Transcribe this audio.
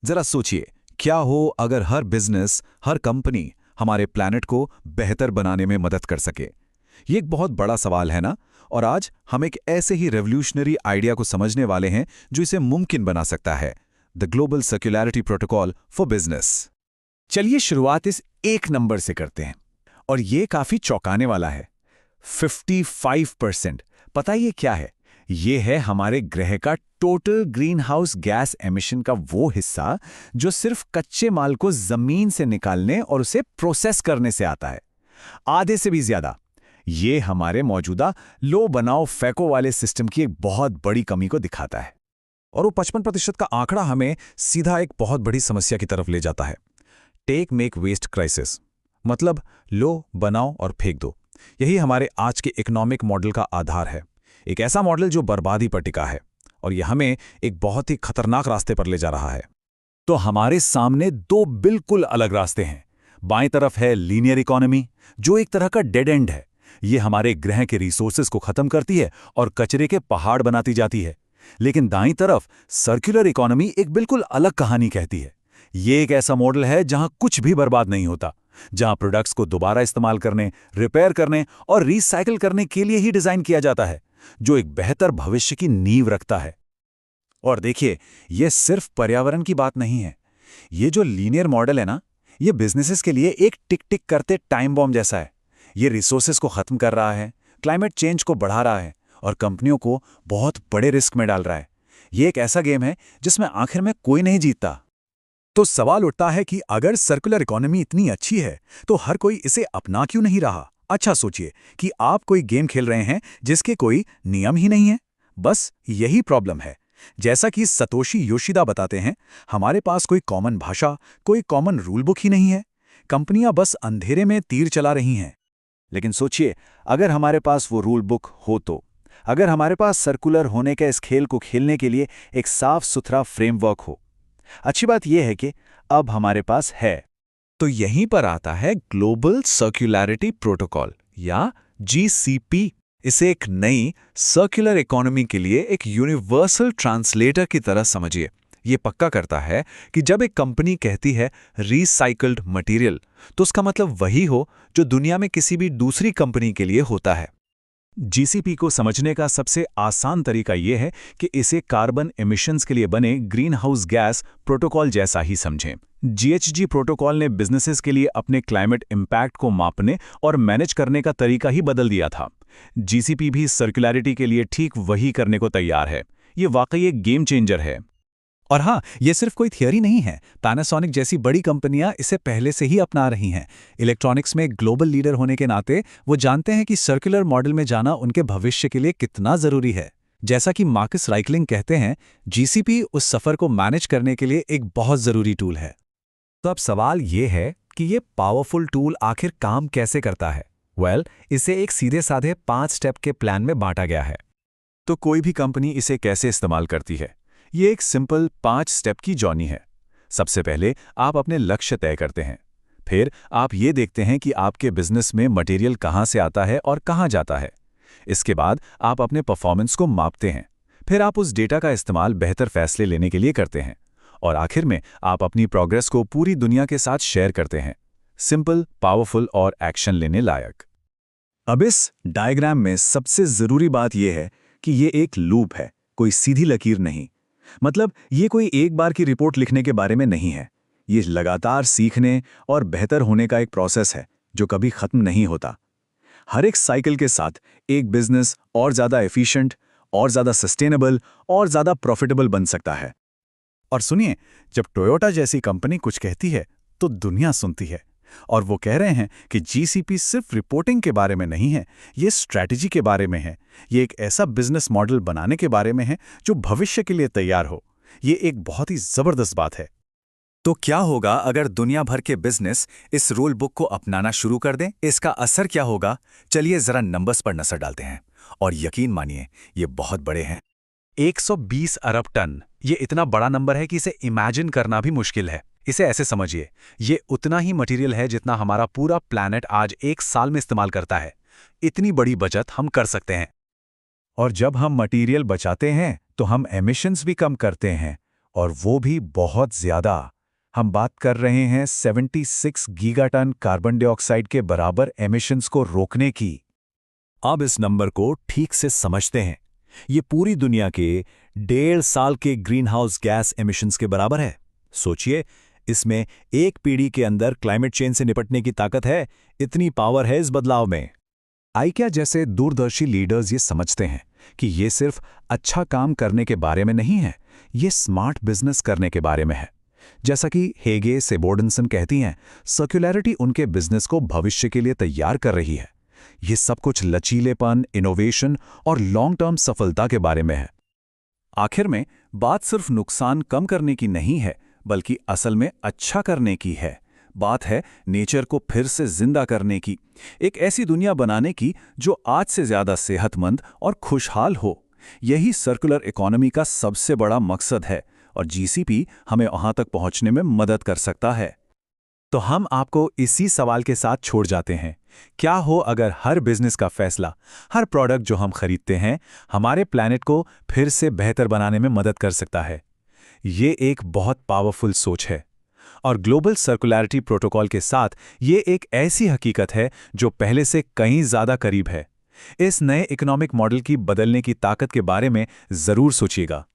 जरा सोचिए, क्या हो अगर हर बिजनेस, हर कंपनी हमारे प्लैनेट को बेहतर बनाने में मदद कर सके। ये एक बहुत बड़ा सवाल है ना। और आज हम एक ऐसे ही रेवोल्यूशनरी आइडिया को समझने वाले हैं जो इसे मुमकिन बना सकता है, the global circularity protocol for business. चलिए शुरुआत इस एक नंबर से करते हैं, और ये काफी चौंकाने वाला है। 55%। पता ये क्या है? ये है हमारे ग्रह का total green house gas emission का वो हिस्सा जो सिर्फ कच्चे माल को जमीन से निकालने और उसे प्रोसेस करने से आता है। आधे से भी ज्यादा। ये हमारे मौजूदा लो बनाओ फेंको वाले सिस्टम की एक बहुत बड़ी कमी को दिखाता है। और वो 55% का आंकड़ा हमें सीधा एक बहुत बड़ी समस्या की तरफ ले जाता है, टेक मेक वेस्ट क्राइसिस। मतलब लो, बनाओ और फेंक दो। यही हमारे आज के इकोनॉमिक मॉडल का आधार है। एक ऐसा मॉडल जो बर्बादी पर टिका है, और यह हमें एक बहुत ही खतरनाक रास्ते पर ले जा रहा है। तो हमारे सामने दो बिल्कुल अलग रास्ते हैं। बाईं तरफ है लीनियर इकोनॉमी, जो एक तरह का डेड एंड है। ये हमारे ग्रह के रिसोर्सेज को खत्म करती है और कचरे के पहाड़ बनाती जाती है। लेकिन दाईं तरफ सर्कुलर इकोनॉमी एक बिल्कुल अलग कहानी कहती है। ये एक ऐसा मॉडल है जहां कुछ भी बर्बाद नहीं होता, जहां प्रोडक्ट्स को दोबारा इस्तेमाल करने, रिपेयर करने और रिसाइकिल करने के लिए ही डिजाइन किया जाता है, जो एक बेहतर भविष्य की नींव रखता है। और देखिए, यह सिर्फ पर्यावरण की बात नहीं है। ये जो लीनियर मॉडल है ना, ये बिजनेसेस के लिए एक टिक टिक करते टाइम बॉम्ब जैसा है। ये रिसोर्सेज को खत्म कर रहा है, क्लाइमेट चेंज को बढ़ा रहा है और कंपनियों को बहुत बड़े रिस्क में डाल रहा है। ये एक ऐसा गेम है जिसमें आखिर में कोई नहीं जीतता। तो सवाल उठता है कि अगर सर्कुलर इकोनॉमी इतनी अच्छी है तो हर कोई इसे अपना क्यों नहीं रहा? अच्छा सोचिए कि आप कोई गेम खेल रहे हैं जिसके कोई नियम ही नहीं है। बस यही प्रॉब्लम है। जैसा कि सतोशी योशिदा बताते हैं, हमारे पास कोई कॉमन भाषा, कोई कॉमन रूल बुक ही नहीं है। कंपनियां बस अंधेरे में तीर चला रही हैं। लेकिन सोचिए, अगर हमारे पास वो रूल बुक हो तो, अगर हमारे पास सर्कुलर होने के इस खेल को खेलने के लिए एक साफ सुथरा फ्रेमवर्क हो। अच्छी बात यह है कि अब हमारे पास है। तो यहीं पर आता है ग्लोबल सर्कुलैरिटी प्रोटोकॉल या जीसीपी। इसे एक नई सर्कुलर इकोनॉमी के लिए एक यूनिवर्सल ट्रांसलेटर की तरह समझिए। ये पक्का करता है कि जब एक कंपनी कहती है रिसाइकल्ड मटेरियल, तो उसका मतलब वही हो जो दुनिया में किसी भी दूसरी कंपनी के लिए होता है। जीसीपी को समझने का सबसे आसान तरीका यह है कि इसे कार्बन एमिशंस के लिए बने ग्रीन हाउस गैस प्रोटोकॉल जैसा ही समझें। जीएचजी प्रोटोकॉल ने बिजनेसेस के लिए अपने क्लाइमेट इम्पैक्ट को मापने और मैनेज करने का तरीका ही बदल दिया था। जीसीपी भी सर्कुलैरिटी के लिए ठीक वही करने को तैयार है। ये वाकई एक गेम चेंजर है। और हाँ, ये सिर्फ कोई थियरी नहीं है। पैनासोनिक जैसी बड़ी कंपनियां इसे पहले से ही अपना रही हैं। इलेक्ट्रॉनिक्स में ग्लोबल लीडर होने के नाते वो जानते हैं कि सर्कुलर मॉडल में जाना उनके भविष्य के लिए कितना जरूरी है। जैसा कि मार्कस राइकलिंग कहते हैं, जीसीपी उस सफर को मैनेज करने के लिए एक बहुत जरूरी टूल है। तो अब सवाल ये है कि ये पावरफुल टूल आखिर काम कैसे करता है? इसे एक सीधे साधे 5 स्टेप के प्लान में बांटा गया है। तो कोई भी कंपनी इसे कैसे इस्तेमाल करती है? ये एक सिंपल 5 स्टेप की जर्नी है। सबसे पहले आप अपने लक्ष्य तय करते हैं। फिर आप ये देखते हैं कि आपके बिजनेस में मटेरियल कहाँ से आता है और कहाँ जाता है। इसके बाद आप अपने परफॉर्मेंस को मापते हैं। फिर आप उस डेटा का इस्तेमाल बेहतर फैसले लेने के लिए करते हैं। और आखिर में आप अपनी प्रोग्रेस को पूरी दुनिया के साथ शेयर करते हैं। सिंपल, पावरफुल और एक्शन लेने लायक। अब इस डायग्राम में सबसे जरूरी बात यह है कि ये एक लूप है, कोई सीधी लकीर नहीं। मतलब ये कोई एक बार की रिपोर्ट लिखने के बारे में नहीं है। ये लगातार सीखने और बेहतर होने का एक प्रोसेस है जो कभी खत्म नहीं होता। हर एक साइकिल के साथ एक बिजनेस और ज्यादा एफिशिएंट, और ज्यादा सस्टेनेबल और ज्यादा प्रॉफिटेबल बन सकता है। और सुनिए, जब टोयोटा जैसी कंपनी कुछ कहती है तो दुनिया सुनती है। और वो कह रहे हैं कि जीसीपी सिर्फ रिपोर्टिंग के बारे में नहीं है, ये स्ट्रैटेजी के बारे में है। ये एक ऐसा बिजनेस मॉडल बनाने के बारे में है जो भविष्य के लिए तैयार हो। ये एक बहुत ही जबरदस्त बात है। तो क्या होगा अगर दुनिया भर के बिजनेस इस रूल बुक को अपनाना शुरू कर दें? इसका असर क्या होगा? चलिए जरा नंबर्स पर नजर डालते हैं। और यकीन मानिए, ये बहुत बड़े हैं। 120 अरब टन। ये इतना बड़ा नंबर है कि इसे इमेजिन करना भी मुश्किल है। इसे ऐसे समझिए, ये उतना ही मटेरियल है जितना हमारा पूरा प्लैनेट आज एक साल में इस्तेमाल करता है। इतनी बड़ी बचत हम कर सकते हैं। और जब हम मटेरियल बचाते हैं तो हम एमिशंस भी कम करते हैं। और वो भी बहुत ज़्यादा। हम बात कर रहे हैं 76 गीगाटन कार्बन डाइऑक्साइड के बराबर एमिशंस को रोकने की। अब इस नंबर को ठीक से समझते हैं। ये पूरी दुनिया के 1.5 साल के ग्रीनहाउस गैस एमिशंस के बराबर है। सोचिए, इसमें एक पीढ़ी के अंदर क्लाइमेट चेंज से निपटने की ताकत है। इतनी पावर है इस बदलाव में। आइकिया जैसे दूरदर्शी लीडर्स ये समझते हैं कि ये सिर्फ अच्छा काम करने के बारे में नहीं है, ये स्मार्ट बिजनेस करने के बारे में है। जैसा कि हेगे सेबोर्डनसन कहती हैं, सर्कुलैरिटी उनके बिजनेस को भविष्य के लिए तैयार कर रही है। ये सब कुछ लचीलेपन, इनोवेशन और लॉन्ग टर्म सफलता के बारे में है। आखिर में बात सिर्फ नुकसान कम करने की नहीं है, बल्कि असल में अच्छा करने की है। बात है नेचर को फिर से जिंदा करने की, एक ऐसी दुनिया बनाने की जो आज से ज्यादा सेहतमंद और खुशहाल हो। यही सर्कुलर इकोनॉमी का सबसे बड़ा मकसद है और जीसीपी हमें वहां तक पहुंचने में मदद कर सकता है। तो हम आपको इसी सवाल के साथ छोड़ जाते हैं। क्या हो अगर हर बिजनेस का फैसला, हर प्रोडक्ट जो हम खरीदते हैं, हमारे प्लैनेट को फिर से बेहतर बनाने में मदद कर सकता है? ये एक बहुत पावरफुल सोच है और ग्लोबल सर्कुलैरिटी प्रोटोकॉल के साथ ये एक ऐसी हकीकत है जो पहले से कहीं ज्यादा करीब है। इस नए इकोनॉमिक मॉडल की बदलने की ताकत के बारे में जरूर सोचिएगा।